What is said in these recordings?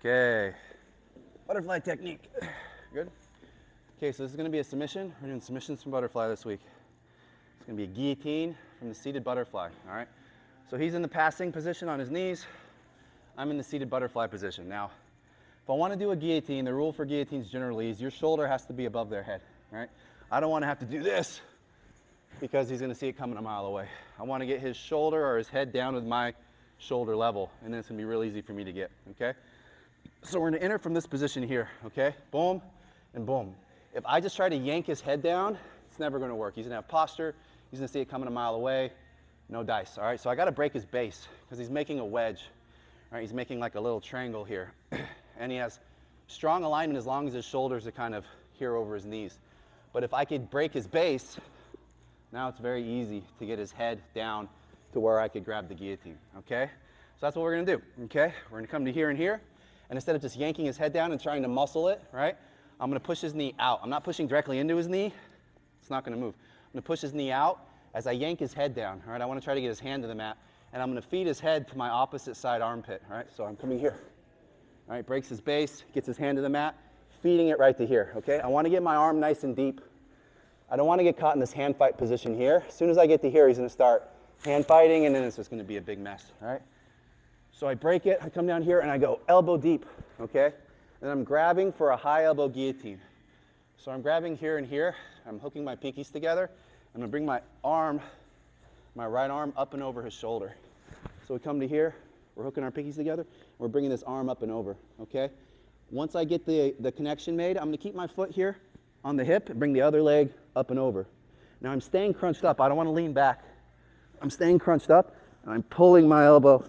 Okay. Butterfly technique. Good? Okay, so this is going to be a submission. We're doing submissions from butterfly this week. It's going to be a guillotine from the seated butterfly, all right? So he's in the passing position on his knees. I'm in the seated butterfly position. Now, if I want to do a guillotine, the rule for guillotines generally is your shoulder has to be above their head, right? I don't want to have to do this because he's going to see it coming a mile away. I want to get his shoulder or his head down with my shoulder level, and then it's going to be real easy for me to get, okay? So we're going to enter from this position here, okay? Boom and boom. If I just try to yank his head down, it's never going to work. He's going to have posture. He's going to see it coming a mile away. No dice, all right? So I got to break his base because he's making a wedge, all right? He's making like a little triangle here. And he has strong alignment as long as his shoulders are kind of here over his knees. But if I could break his base, now it's very easy to get his head down to where I could grab the guillotine, okay? So that's what we're going to do, okay? We're going to come to here and here. And instead of just yanking his head down and trying to muscle it, right, I'm going to push his knee out. I'm not pushing directly into his knee. It's not going to move. I'm going to push his knee out as I yank his head down, all right? I want to try to get his hand to the mat. And I'm going to feed his head to my opposite side armpit, all right? So I'm coming here. All right, breaks his base, gets his hand to the mat, feeding it right to here, okay? I want to get my arm nice and deep. I don't want to get caught in this hand fight position here. As soon as I get to here, he's going to start hand fighting, and then it's just going to be a big mess, all right? So I break it, I come down here, and I go elbow deep, okay? And I'm grabbing for a high elbow guillotine. So I'm grabbing here and here. I'm hooking my pinkies together. I'm going to bring my arm, my right arm up and over his shoulder. So we come to here. We're hooking our pinkies together. We're bringing this arm up and over, okay? Once I get the connection made, I'm going to keep my foot here on the hip and bring the other leg up and over. Now I'm staying crunched up. I don't want to lean back. I'm staying crunched up, and I'm pulling my elbow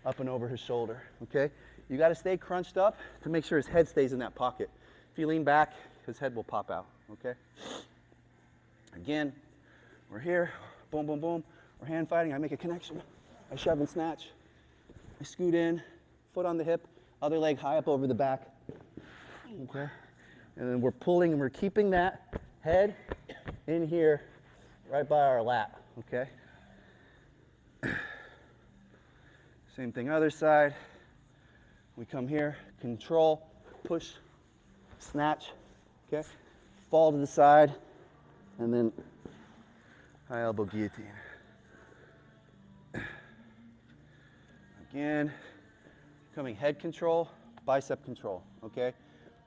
up and over his shoulder, okay? You got to stay crunched up to make sure his head stays in that pocket. If you lean back, his head will pop out, okay? Again, we're here. Boom, boom, boom. We're hand fighting. I make a connection. I shove and snatch. I scoot in, foot on the hip, other leg high up over the back, okay? And then we're pulling and we're keeping that head in here right by our lap, okay? Same thing other side. We come here, control, push, snatch, okay? Fall to the side, and then high elbow guillotine. Again, coming head control, bicep control, okay?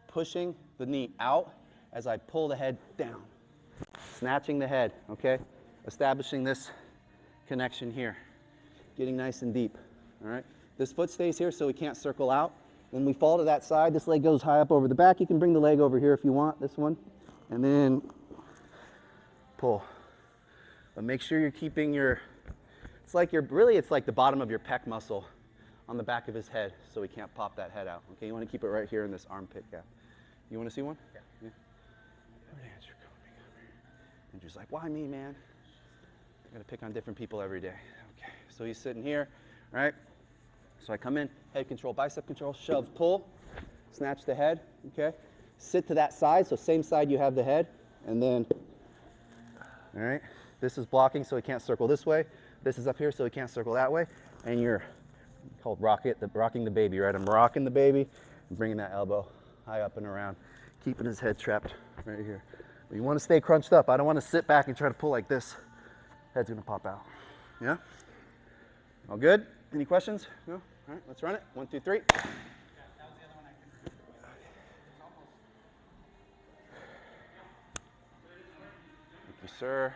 Pushing the knee out as I pull the head down. Snatching the head, okay? Establishing this connection here. Getting nice and deep, all right? This foot stays here so we can't circle out. When we fall to that side, this leg goes high up over the back. You can bring the leg over here if you want, this one. And then pull. But make sure you're keeping your, it's like the bottom of your pec muscle on the back of his head so he can't pop that head out. Okay, you want to keep it right here in this armpit gap. You want to see one? Yeah. Where'd Andrew go? Andrew's like, why me, man? I gotta pick on different people every day. Okay, so he's sitting here, right? So I come in, head control, bicep control, shove, pull, snatch the head, okay? Sit to that side, so same side you have the head, and then, all right? This is blocking so he can't circle this way. This is up here so he can't circle that way. And you're called rocking the baby, right? I'm rocking the baby, and bringing that elbow high up and around, keeping his head trapped right here. But you want to stay crunched up. I don't want to sit back and try to pull like this. Head's gonna pop out. Yeah? All good? Any questions? No? All right, let's run it. 1, 2, 3. That was the other one I could. Thank you, sir.